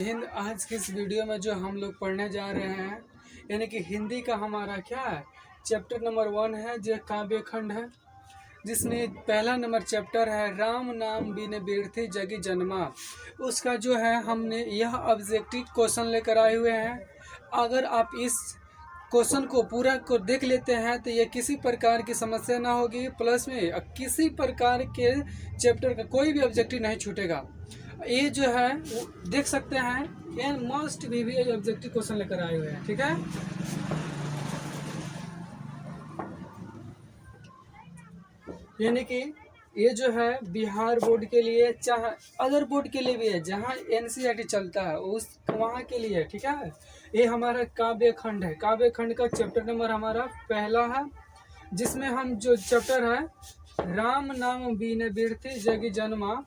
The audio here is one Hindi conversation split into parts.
हिंद आज की इस वीडियो में जो हम लोग पढ़ने जा रहे हैं यानी कि हिंदी का हमारा क्या है चैप्टर नंबर 1 है जो काव्य खंड है, जिसमें पहला नंबर चैप्टर है राम नाम बिन बिरथि जगी जन्मा। उसका जो है हमने यह ऑब्जेक्टिव क्वेश्चन लेकर आए हुए हैं। अगर आप इस क्वेश्चन को पूरा को देख लेते हैं तो ये किसी प्रकार की समस्या ना होगी, प्लस में किसी प्रकार के चैप्टर का कोई भी ऑब्जेक्टिव नहीं छूटेगा। ये जो है वो देख सकते हैं, ये मस्ट भी ऑब्जेक्टिव क्वेश्चन लेकर आए हुए हैं। ठीक है, यानी कि ये जो है बिहार बोर्ड के लिए, चाहे अदर बोर्ड के लिए भी है, जहाँ एनसीईआरटी चलता है उस वहाँ के लिए। ठीक है, ये हमारा काव्य खंड है। काव्य खंड का चैप्टर नंबर हमारा पहला है, जिसमें हम जो चैप्टर है राम नाम बिन बिरथि जगी जन्मा,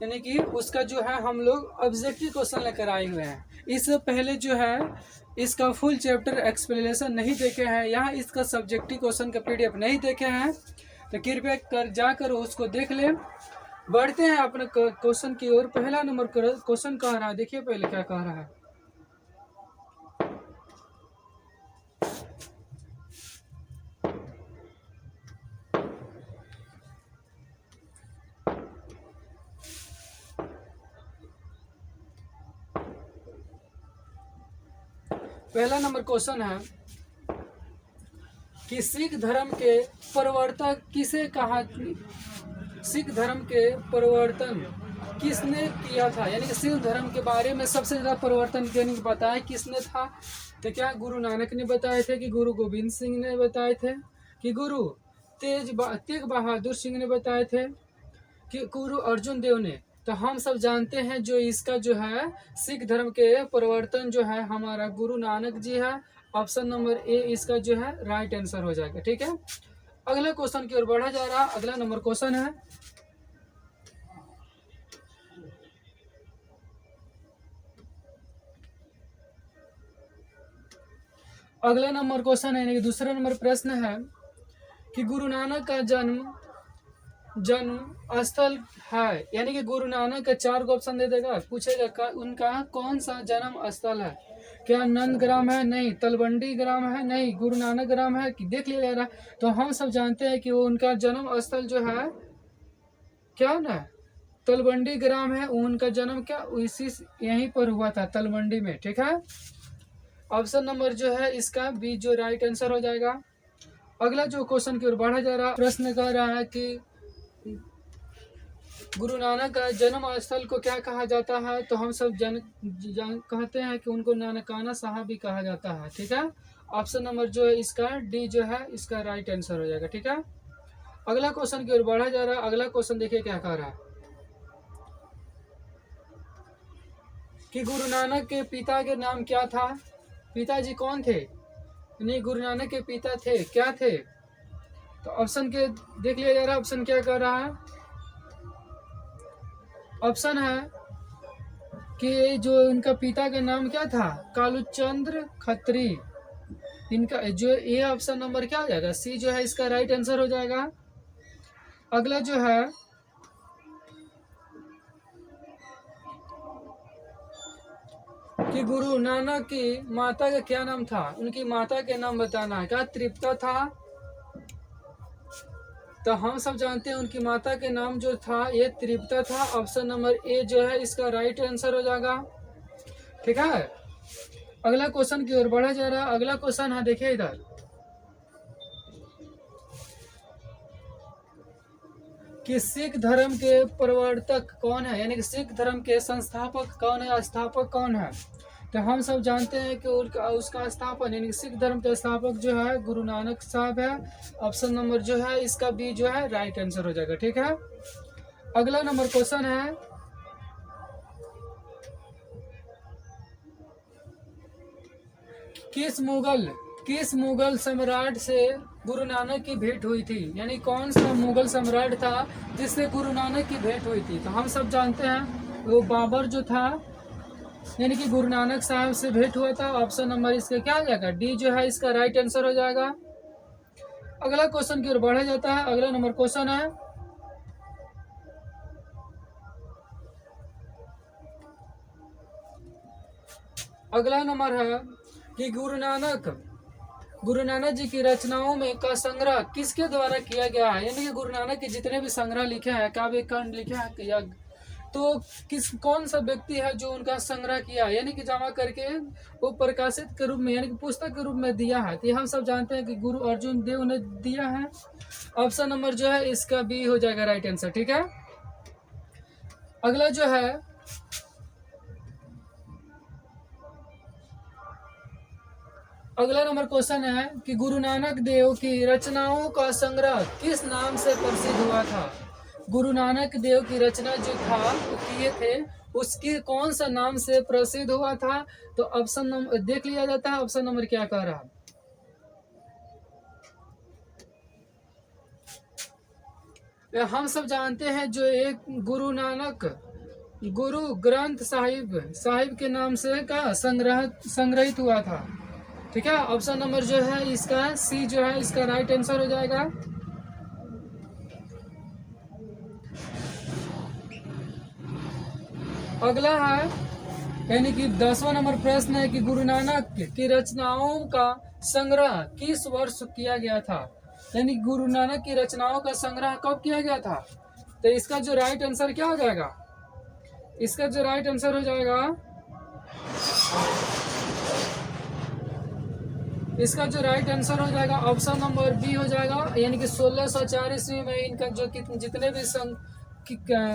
यानी कि उसका जो है हम लोग ऑब्जेक्टिव क्वेश्चन लेकर आए हुए हैं। इससे पहले जो है इसका फुल चैप्टर एक्सप्लेनेशन नहीं देखे हैं, यहाँ इसका सब्जेक्टिव क्वेश्चन का पीडीएफ नहीं देखे हैं तो कृपया कर जाकर उसको देख ले। बढ़ते हैं अपने क्वेश्चन की ओर। पहला नंबर क्वेश्चन कह रहा है, देखिए पहले क्या कह रहा है। पहला नंबर क्वेश्चन है कि सिख धर्म के प्रवर्तक किसे कहा, सिख धर्म के परिवर्तन किसने किया था, यानी कि सिख धर्म के बारे में सबसे ज्यादा परिवर्तन बताया किसने था। तो क्या गुरु नानक ने बताए थे, कि गुरु गोविंद सिंह ने बताए थे, कि गुरु तेग बहादुर सिंह ने बताए थे, कि गुरु अर्जुन देव ने। तो हम सब जानते हैं जो इसका जो है सिख धर्म के परिवर्तन जो है हमारा गुरु नानक जी है। ऑप्शन नंबर ए इसका जो है राइट आंसर हो जाएगा। ठीक है, अगला क्वेश्चन की ओर बढ़ा जा रहा। अगला नंबर क्वेश्चन है अगला नंबर क्वेश्चन है, दूसरा नंबर प्रश्न है कि गुरु नानक का जन्म स्थल है, यानी कि गुरु नानक का 4 को ऑप्शन दे देगा, पूछेगा उनका कौन सा जन्म स्थल है। क्या नंद ग्राम है, नहीं। तलवंडी ग्राम है, नहीं। गुरु नानक ग्राम है, कि देख लिया जा रहा। तो हम सब जानते हैं कि वो उनका जन्म स्थल जो है क्या ना तलवंडी ग्राम है। उनका जन्म क्या इसी यहीं पर हुआ था, तलवंडी में। ठीक है, ऑप्शन नंबर जो है इसका बी जो राइट आंसर हो जाएगा। अगला जो क्वेश्चन की ओर बढ़ा जा रहा, प्रश्न कह रहा है कि गुरु नानक का जन्म स्थल को क्या कहा जाता है। तो हम सब कहते हैं कि उनको नानकाना साहब भी कहा जाता है। ठीक है, ऑप्शन नंबर जो है इसका डी जो है इसका राइट आंसर हो जाएगा। ठीक है, अगला क्वेश्चन की ओर बढ़ा जा रहा है। अगला क्वेश्चन देखिए क्या कह रहा है कि गुरु नानक के पिता के नाम क्या था, पिताजी कौन थे। नहीं, गुरु नानक के पिता थे क्या थे। तो ऑप्शन के देख लिया जा रहा है, ऑप्शन क्या कर रहा है। ऑप्शन है कि जो इनका पिता का नाम क्या था, कालूचंद्र खत्री। इनका जो ये ऑप्शन नंबर क्या हो जाएगा, सी जो है इसका राइट आंसर हो जाएगा। अगला जो है कि गुरु नानक की माता का क्या नाम था, उनकी माता के नाम बताना है। क्या तृप्ता था। तो हम सब जानते हैं उनकी माता के नाम जो था ये तृप्ता था। ऑप्शन नंबर ए जो है इसका राइट आंसर हो जाएगा। ठीक है, अगला क्वेश्चन की ओर बढ़ा जा रहा है। अगला क्वेश्चन है, देखिए इधर कि सिख धर्म के प्रवर्तक कौन है, यानी कि सिख धर्म के संस्थापक कौन है, स्थापक कौन है। तो हम सब जानते हैं कि उसका स्थापन यानी कि सिख धर्म के स्थापक जो है गुरु नानक साहब है। ऑप्शन नंबर जो है इसका बी जो है राइट आंसर हो जाएगा। ठीक है, अगला नंबर क्वेश्चन है किस मुगल सम्राट से गुरु नानक की भेंट हुई थी, यानी कौन सा मुगल सम्राट था जिससे गुरु नानक की भेंट हुई थी। तो हम सब जानते हैं वो बाबर जो था, यानी कि गुरु नानक साहब से भेंट हुआ था। ऑप्शन नंबर इसका क्या हो जाएगा, डी जो है इसका राइट आंसर हो जाएगा। अगला क्वेश्चन की ओर बढ़ा जाता है। अगला नंबर क्वेश्चन है अगला नंबर है कि गुरु नानक जी की रचनाओं में का संग्रह किसके द्वारा किया गया है। यानी कि गुरु नानक के जितने भी संग्रह लिखे हैं, काव्य कांड लिखे हैं, या तो कौन सा व्यक्ति है जो उनका संग्रह किया, यानी कि जमा करके वो प्रकाशित के रूप में, यानी कि पुस्तक के रूप में दिया है। तो हम सब जानते हैं कि गुरु अर्जुन देव ने दिया है। ऑप्शन नंबर जो है इसका बी हो जाएगा राइट आंसर। ठीक है, अगला जो है अगला नंबर क्वेश्चन है कि गुरु नानक देव की रचनाओं का संग्रह किस नाम से प्रसिद्ध हुआ था। गुरु नानक देव की रचना जो था वो किए थे, उसकी कौन सा नाम से प्रसिद्ध हुआ था। तो ऑप्शन नंबर देख लिया जाता है, ऑप्शन नंबर क्या कह रहा है। हम सब जानते हैं जो एक गुरु नानक गुरु ग्रंथ साहिब के नाम से का संग्रहित हुआ था। ठीक है, ऑप्शन नंबर जो है इसका सी जो है इसका राइट आंसर हो जाएगा। अगला है यानी कि 10वां नंबर प्रश्न है कि गुरु नानक की रचनाओं का संग्रह किस वर्ष किया गया था। यानी गुरु नानक की रचनाओं का संग्रह कब किया गया था। तो इसका जो राइट आंसर क्या हो जाएगा, इसका जो राइट आंसर हो जाएगा, इसका जो राइट आंसर हो जाएगा ऑप्शन नंबर बी हो जाएगा। यानी कि 1604 ईस्वी में इनका जो जितने भी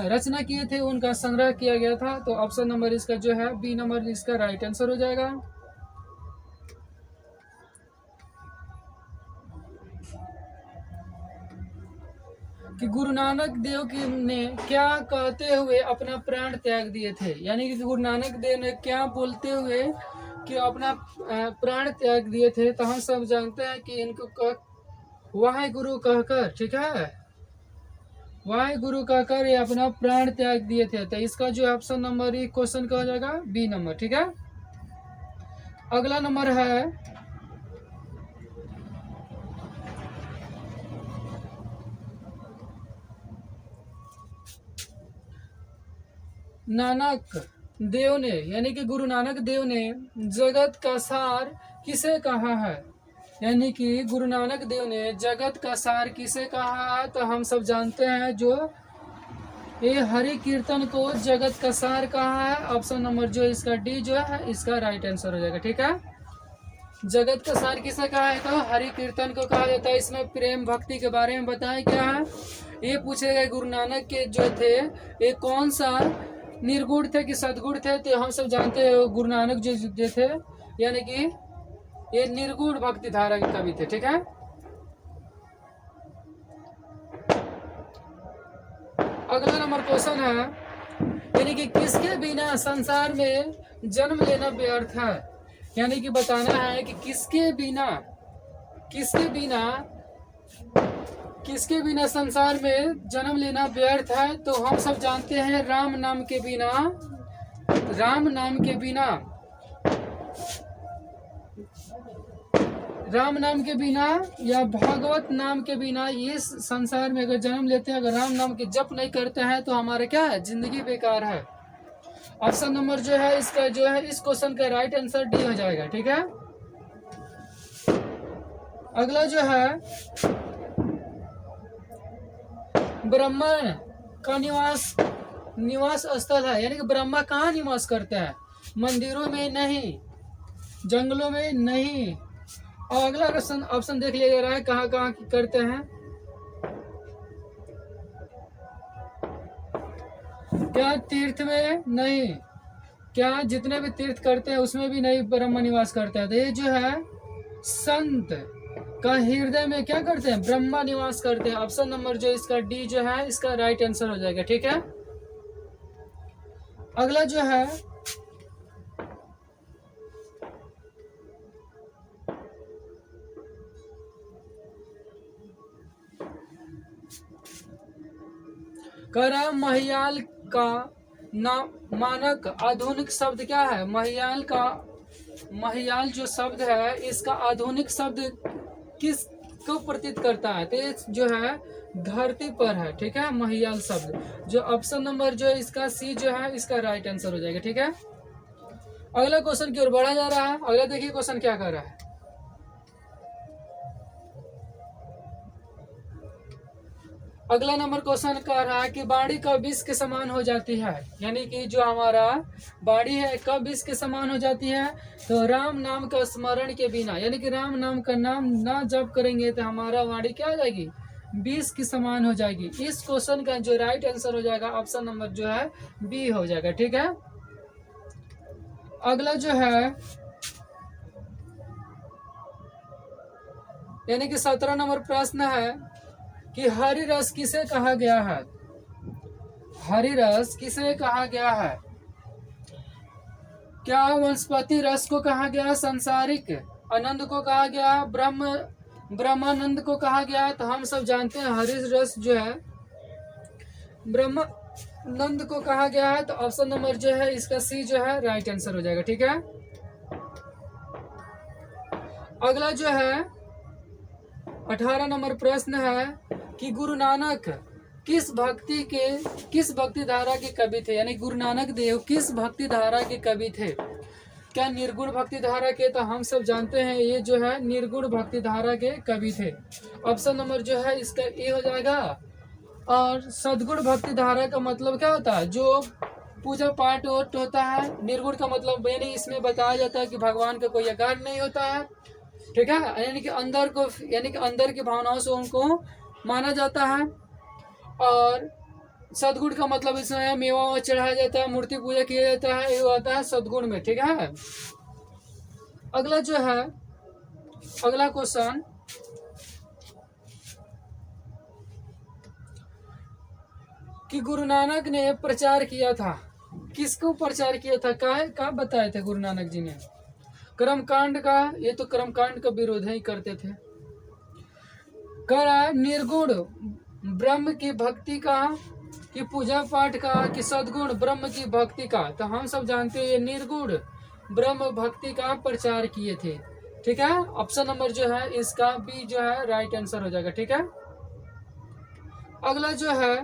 रचना किए थे उनका संग्रह किया गया था। तो ऑप्शन नंबर इसका जो है बी नंबर इसका राइट आंसर हो जाएगा। कि गुरु नानक देव की ने क्या कहते हुए अपना प्राण त्याग दिए थे। यानी कि गुरु नानक देव ने क्या बोलते हुए कि अपना प्राण त्याग दिए थे। तो हम सब जानते हैं कि इनको वाहे गुरु कहकर, ठीक है, वाहे गुरु कहकर ये अपना प्राण त्याग दिए थे। तो इसका जो ऑप्शन नंबर ई क्वेश्चन का हो जाएगा बी नंबर। ठीक है, अगला नंबर है नानक देव ने, यानी कि गुरु नानक देव ने जगत का सार किसे कहा है। यानी कि गुरु नानक देव ने जगत का सार किसे कहा है। तो हम सब जानते हैं जो ये हरि कीर्तन को जगत का सार कहा है। ऑप्शन नंबर जो इसका डी जो है इसका राइट आंसर हो जाएगा। ठीक है, जगत का सार किसे कहा है, तो हरि कीर्तन को कहा जाता है। इसमें प्रेम भक्ति के बारे में बताया क्या है, ये पूछे गए गुरु नानक के जो थे ये कौन सा निर्गुण थे कि सदगुण थे। तो हम सब जानते हैं गुरु नानक जो थे यानी कि ये निर्गुण भक्ति धारा के कवि थे। ठीक है, अगला नंबर क्वेश्चन है यानी कि किसके बिना संसार में जन्म लेना व्यर्थ है। यानी कि बताना है कि किसके बिना संसार में जन्म लेना व्यर्थ है। तो हम सब जानते हैं राम नाम के बिना या भागवत नाम के बिना इस संसार में अगर जन्म लेते हैं, अगर राम नाम के जप नहीं करते हैं तो हमारे क्या है, जिंदगी बेकार है। ऑप्शन नंबर जो है इसका जो है इस क्वेश्चन का राइट आंसर डी हो जाएगा। ठीक है, अगला जो है ब्रह्मा का निवास स्थल है। यानी कि ब्रह्मा कहाँ निवास करते हैं, मंदिरों में नहीं, जंगलों में नहीं। और अगला ऑप्शन देख लिया जा रहा है कहाँ कहाँ करते हैं। क्या तीर्थ में नहीं, क्या जितने भी तीर्थ करते हैं उसमें भी नहीं ब्रह्मा निवास करते हैं। तो ये जो है संत का हृदय में क्या करते हैं, ब्रह्मा निवास करते हैं। ऑप्शन नंबर जो इसका डी जो है इसका राइट आंसर हो जाएगा। ठीक है, अगला जो है करा महियाल का मानक आधुनिक शब्द क्या है। महियाल जो शब्द है इसका आधुनिक शब्द किस को प्रतीत करता है। तो जो है धरती पर है। ठीक है, महियाल शब्द जो ऑप्शन नंबर जो है इसका सी जो है इसका राइट आंसर हो जाएगा। ठीक है, अगला क्वेश्चन की ओर बढ़ा जा रहा है। अगला देखिए क्वेश्चन क्या कर रहा है। अगला नंबर क्वेश्चन कर रहा है कि बाड़ी कब विष के समान हो जाती है, यानी कि जो हमारा बाड़ी है कब विष के समान हो जाती है। तो राम नाम का स्मरण के बिना, यानी कि राम नाम का नाम ना जप करेंगे तो हमारा बाड़ी क्या हो जाएगी, विष के समान हो जाएगी। इस क्वेश्चन का जो राइट आंसर हो जाएगा ऑप्शन नंबर जो है बी हो जाएगा। ठीक है। अगला जो है यानी कि 17 नंबर प्रश्न है कि हरि रस किसे कहा गया है। हरि रस किसे कहा गया है। क्या वनस्पति रस को कहा गया, संसारिक आनंद को कहा गया, ब्रह्मानंद को कहा गया। तो हम सब जानते हैं हरि रस जो है ब्रह्मानंद को कहा गया है। तो ऑप्शन नंबर जो है इसका सी जो है राइट आंसर हो जाएगा। ठीक है। अगला जो है 18 नंबर प्रश्न है कि गुरु नानक किस भक्ति धारा के कवि थे, यानी गुरु नानक देव किस भक्ति धारा के कवि थे। क्या निर्गुण भक्ति धारा के। तो हम सब जानते हैं ये जो है निर्गुण भक्ति धारा के कवि थे। ऑप्शन नंबर जो है इसका ए हो जाएगा। और सद्गुण भक्ति धारा का मतलब क्या होता है, जो पूजा पाठ होता है। निर्गुण का मतलब यानी इसमें बताया जाता है कि भगवान का कोई आकार नहीं होता है। ठीक है। यानी कि अंदर की भावनाओं से उनको माना जाता है। और सद्गुण का मतलब इसमें मेवा चढ़ाया जाता है, मूर्ति पूजा किया जाता है, ये आता है सद्गुण में। ठीक है। अगला जो है अगला क्वेश्चन कि गुरु नानक ने प्रचार किया था, किसको प्रचार किया था, क्या बताए थे गुरु नानक जी ने। कर्मकांड का। ये तो कर्मकांड का विरोध ही करते थे। करा निर्गुण ब्रह्म की भक्ति का, कि पूजा पाठ का, कि सद्गुण ब्रह्म की भक्ति का। तो हम सब जानते हैं ये निर्गुण ब्रह्म भक्ति का प्रचार किए थे। ठीक है। ऑप्शन नंबर जो है इसका बी जो है राइट आंसर हो जाएगा। ठीक है। अगला जो है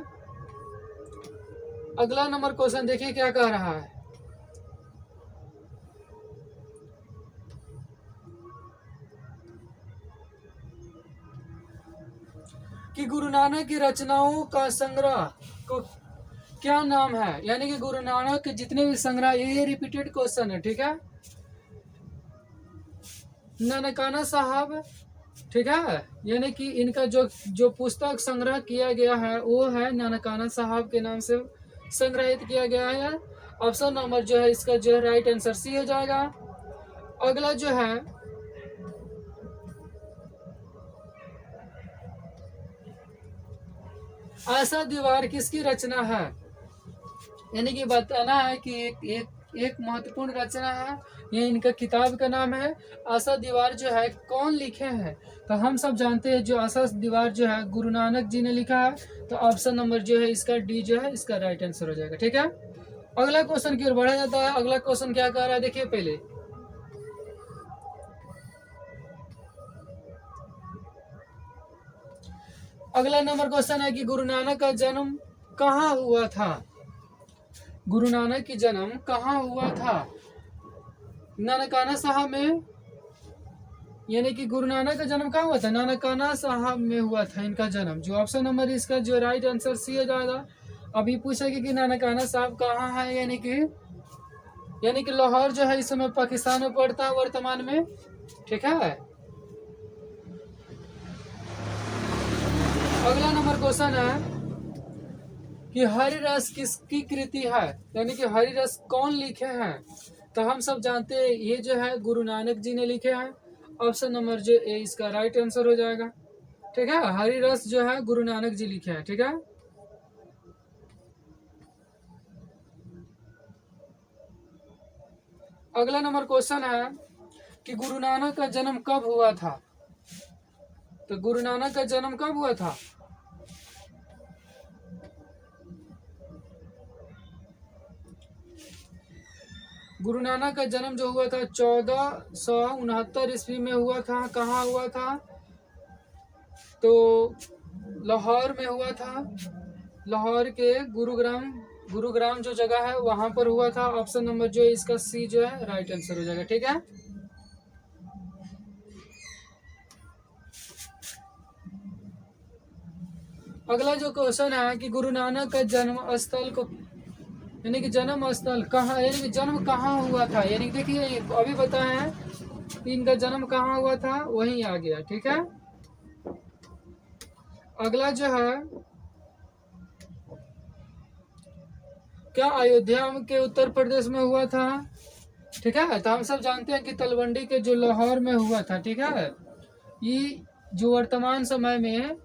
अगला नंबर क्वेश्चन देखिए क्या कह रहा है कि गुरु नानक की रचनाओं का संग्रह को क्या नाम है, यानी कि गुरु नानक के जितने भी संग्रह, ये रिपीटेड क्वेश्चन है। ठीक है। ननकाना साहब। ठीक है। यानी कि इनका जो पुस्तक संग्रह किया गया है वो है ननकाना साहब के नाम से संग्रहित किया गया है। ऑप्शन नंबर जो है इसका जो है राइट आंसर सी हो जाएगा। अगला जो है आशा दीवार किसकी रचना है, यानी कि बताना है कि एक महत्वपूर्ण रचना है। ये इनका किताब का नाम है। आशा दीवार जो है कौन लिखे हैं। तो हम सब जानते हैं जो आशा दीवार जो है गुरु नानक जी ने लिखा है। तो ऑप्शन नंबर जो है इसका डी जो है इसका राइट आंसर हो जाएगा। ठीक है। अगला क्वेश्चन की ओर बढ़ा जाता है। अगला क्वेश्चन क्या कह रहा है देखिए पहले। अगला नंबर क्वेश्चन है कि गुरु नानक का जन्म कहाँ हुआ था। गुरु नानक की जन्म कहाँ हुआ था। नानकाना साहब में, यानी कि गुरु नानक का जन्म कहाँ हुआ था, नानकाना साहब में हुआ था इनका जन्म। जो ऑप्शन नंबर इसका जो राइट आंसर सी हो जाएगा। अभी पूछेगी कि नानकाना साहब कहाँ है, यानी कि लाहौर जो है इस समय पाकिस्तान में पड़ता है वर्तमान में। ठीक है। अगला नंबर क्वेश्चन है कि हरि रस किसकी कृति है, यानी कि हरि रस कौन लिखे हैं। तो हम सब जानते हैं ये जो है गुरु नानक जी ने लिखे हैं। ऑप्शन नंबर जो ए इसका राइट आंसर हो जाएगा। ठीक है। हरि रस जो है गुरु नानक जी लिखे हैं। ठीक है। अगला नंबर क्वेश्चन है कि गुरु नानक का जन्म कब हुआ था। तो गुरु नानक का जन्म कब हुआ था। गुरु नानक का जन्म जो हुआ था 1469 ईस्वी में हुआ था। कहाँ हुआ था, तो लाहौर में हुआ था। लाहौर के गुरुग्राम गुरुग्राम जो जगह है वहां पर हुआ था। ऑप्शन नंबर जो है इसका सी जो है राइट आंसर हो जाएगा। ठीक है, अगला जो क्वेश्चन है कि गुरु नानक का जन्म स्थल को यानी कि जन्म स्थल कहाँ, यानी कि जन्म कहाँ हुआ था, यानी कि देखिए अभी बताया है कि इनका जन्म कहाँ हुआ था, वहीं आ गया। ठीक है, अगला जो है क्या अयोध्या के उत्तर प्रदेश में हुआ था। ठीक है, तो हम सब जानते हैं कि तलवंडी के जो लाहौर में हुआ था। ठीक है, ये जो वर्तमान समय में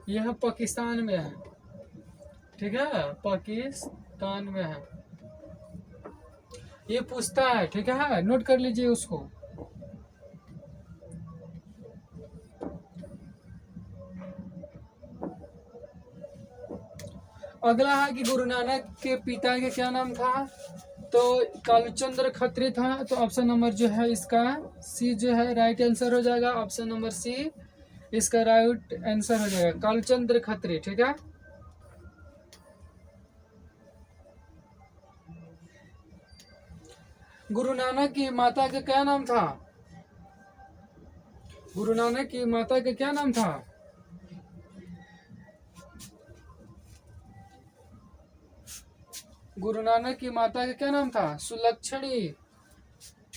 यह पाकिस्तान में है। ठीक है, पाकिस्तान में है, ये पूछता है। ठीक है, नोट कर लीजिए उसको। अगला है कि गुरु नानक के पिता के क्या नाम था, तो कालचंद्र खत्री था। तो ऑप्शन नंबर जो है इसका सी जो है राइट आंसर हो जाएगा। ऑप्शन नंबर सी इसका राइट आंसर हो जाएगा, कालचंद्र खत्री। ठीक है, गुरु नानक की माता का क्या नाम था, गुरु नानक की माता का क्या नाम था। गुरु नानक की माता का क्या नाम था, सुलक्षणी।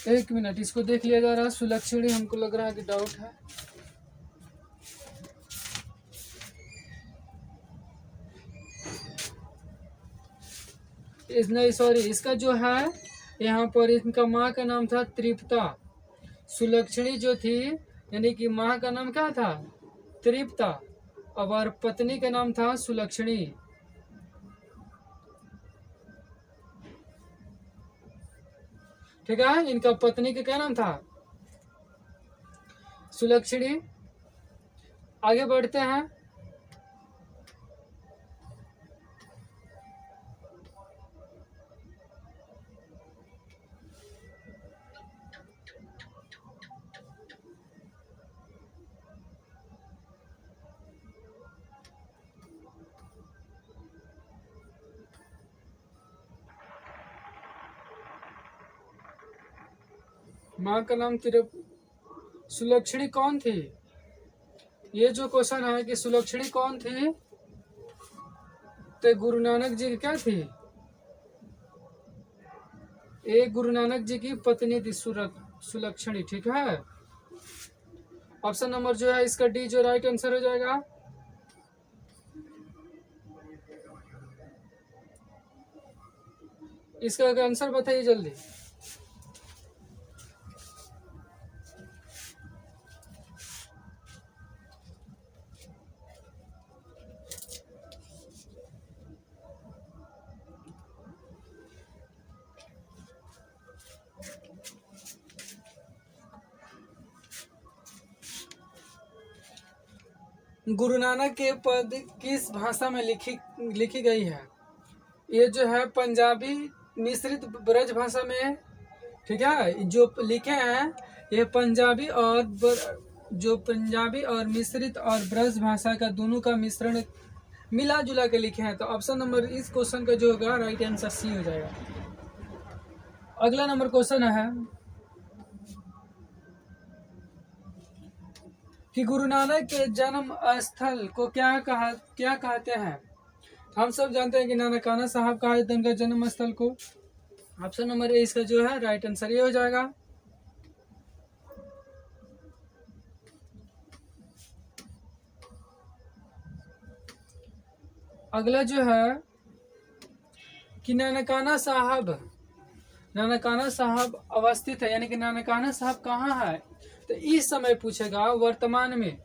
एक मिनट, इसको देख लिया जा रहा है। सुलक्षणी हमको लग रहा है कि डाउट है। नहीं सॉरी, इसका जो है यहाँ पर इनका माँ का नाम था तृप्ता। सुलक्षणी जो थी यानी कि माँ का नाम क्या था, तृप्ता, और पत्नी का नाम था सुलक्षणी। ठीक है, इनका पत्नी का क्या नाम था, सुलक्षणी। आगे बढ़ते हैं। माँ का नाम सुलक्षणी कौन थी, ये जो क्वेश्चन है कि सुलक्षणी कौन थी, तो गुरु नानक जी की क्या थी, एक गुरु नानक जी की पत्नी थी सुलक्षणी। ठीक है, ऑप्शन नंबर जो है इसका डी जो राइट आंसर हो जाएगा। इसका आंसर बताइए जल्दी। गुरु नानक के पद किस भाषा में लिखी गई है, ये जो है पंजाबी मिश्रित ब्रज भाषा में। ठीक है, जो लिखे हैं ये पंजाबी और मिश्रित और ब्रज भाषा का दोनों का मिश्रण मिला जुला के लिखे हैं। तो ऑप्शन नंबर इस क्वेश्चन का जो होगा राइट आंसर सी हो जाएगा। अगला नंबर क्वेश्चन है कि गुरु नानक के जन्म स्थल को क्या कहते हैं। हम सब जानते हैं कि नानकाना साहब कहा जाता है उनका जन्म स्थल को। ऑप्शन नंबर ए इसका जो है राइट आंसर ये हो जाएगा। अगला जो है कि नानकाना साहब अवस्थित है, यानी कि नानकाना साहब कहाँ है, तो इस समय पूछेगा वर्तमान में,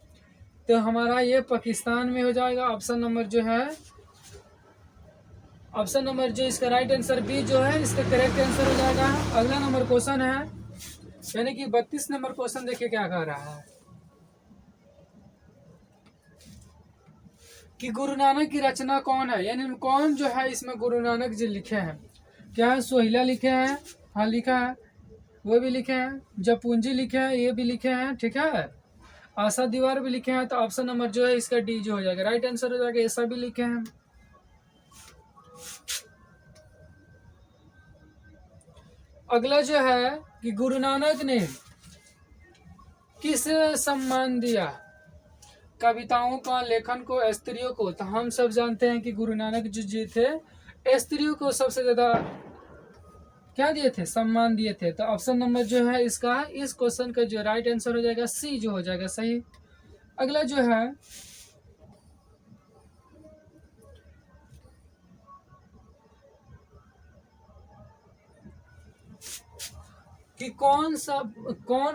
तो हमारा ये पाकिस्तान में हो जाएगा। ऑप्शन नंबर जो इसका राइट आंसर बी जो है इसका करेक्ट आंसर हो जाएगा। अगला नंबर क्वेश्चन है यानी कि 32 नंबर क्वेश्चन देखिए क्या कह रहा है कि गुरु नानक की रचना कौन है, यानी कौन जो है इसमें गुरु नानक जी लिखे हैं। क्या है, सोहिला लिखे हैं, हाँ लिखा है, वो भी लिखे हैं, जपूंजी लिखे हैं, ये भी लिखे हैं। ठीक है, आशा दीवार भी लिखे हैं, तो ऑप्शन नंबर जो है इसका डी जो हो जाएगा, राइट आंसर हो जाएगा। ऐसा भी लिखे हैं। अगला जो है कि गुरु नानक ने किस सम्मान दिया, कविताओं का, लेखन को, स्त्रियों को। तो हम सब जानते हैं कि गुरु नानक जी थे स्त्रियों को सबसे ज्यादा क्या दिए थे, सम्मान दिए थे। तो ऑप्शन नंबर जो है इसका, इस क्वेश्चन का जो राइट आंसर हो जाएगा सी जो हो जाएगा सही। अगला जो है कि कौन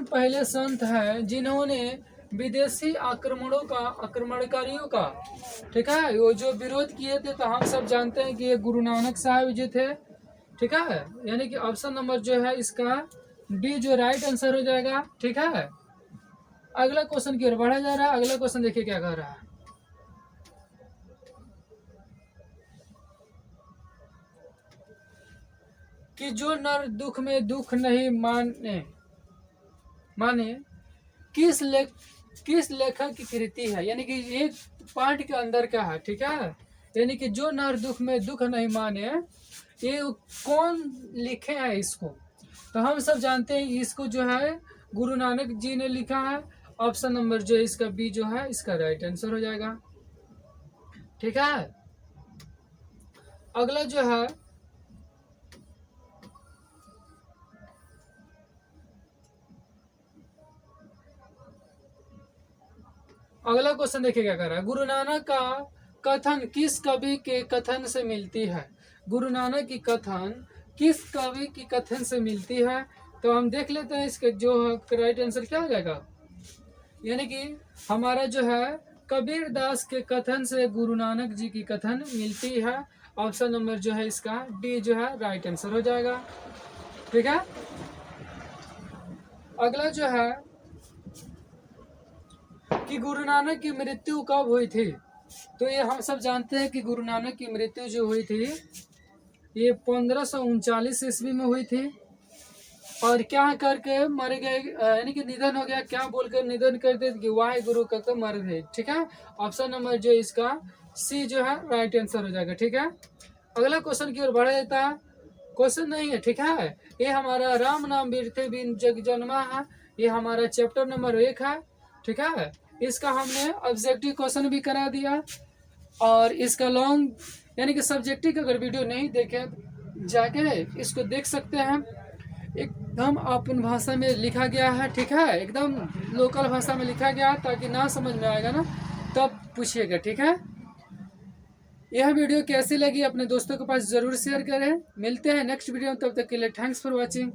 पहले संत है जिन्होंने विदेशी आक्रमणकारियों का, ठीक है, वो जो विरोध किए थे। तो हम सब जानते हैं कि ये गुरु नानक साहब जी थे, ठीक है। यानी कि ऑप्शन नंबर जो है इसका डी जो राइट आंसर हो जाएगा, ठीक है। अगला क्वेश्चन की ओर बढ़ा जा रहा है। अगला क्वेश्चन देखिए क्या कह रहा है कि जो नर दुख में दुख नहीं माने किस लेखक की कृति है। यानी कि एक पार्ट के अंदर क्या है, ठीक है। यानी कि जो नर दुख में दुख नहीं माने, ये कौन लिखे हैं इसको। तो हम सब जानते हैं इसको जो है गुरु नानक जी ने लिखा है। ऑप्शन नंबर जो है इसका बी जो है इसका राइट आंसर हो जाएगा, ठीक है। अगला जो है अगला क्वेश्चन देखिए क्या कर रहा है। गुरु नानक का कथन किस कवि के कथन से मिलती है। गुरु नानक की कथन किस कवि की कथन से मिलती है। तो हम देख लेते हैं इसका जो राइट आंसर क्या हो जाएगा। यानी कि हमारा जो है कबीर दास के कथन से गुरु नानक जी की कथन मिलती है। ऑप्शन नंबर जो है इसका डी जो है राइट आंसर हो जाएगा, ठीक है। अगला जो है कि गुरु नानक की मृत्यु कब हुई थी। तो ये हम सब जानते हैं कि गुरु नानक की मृत्यु जो हुई थी ये 1539 ईस्वी में हुई थी। और क्या करके मर गए, यानी कि निधन हो गया, क्या बोलकर निधन कर दे कि वाहे गुरु कहकर मर गए, ठीक है। ऑप्शन नंबर जो इसका सी जो है राइट आंसर हो जाएगा, ठीक है। अगला क्वेश्चन की ओर बढ़ा देता है। क्वेश्चन नहीं है, ठीक है। ये हमारा राम नाम बीरते बिन जग जन्मा है, ये हमारा चैप्टर नंबर 1 है, ठीक है। इसका हमने ऑब्जेक्टिव क्वेश्चन भी करा दिया। और इसका लॉन्ग यानी कि सब्जेक्टिव का अगर वीडियो नहीं देखे जाके इसको देख सकते हैं। एकदम अपन भाषा में लिखा गया है, ठीक है। एकदम लोकल भाषा में लिखा गया है, ताकि ना समझ में आएगा ना तब पूछिएगा, ठीक है। यह वीडियो कैसी लगी अपने दोस्तों के पास जरूर शेयर करें। मिलते हैं नेक्स्ट वीडियो में, तब तक के लिए थैंक्स फॉर वॉचिंग।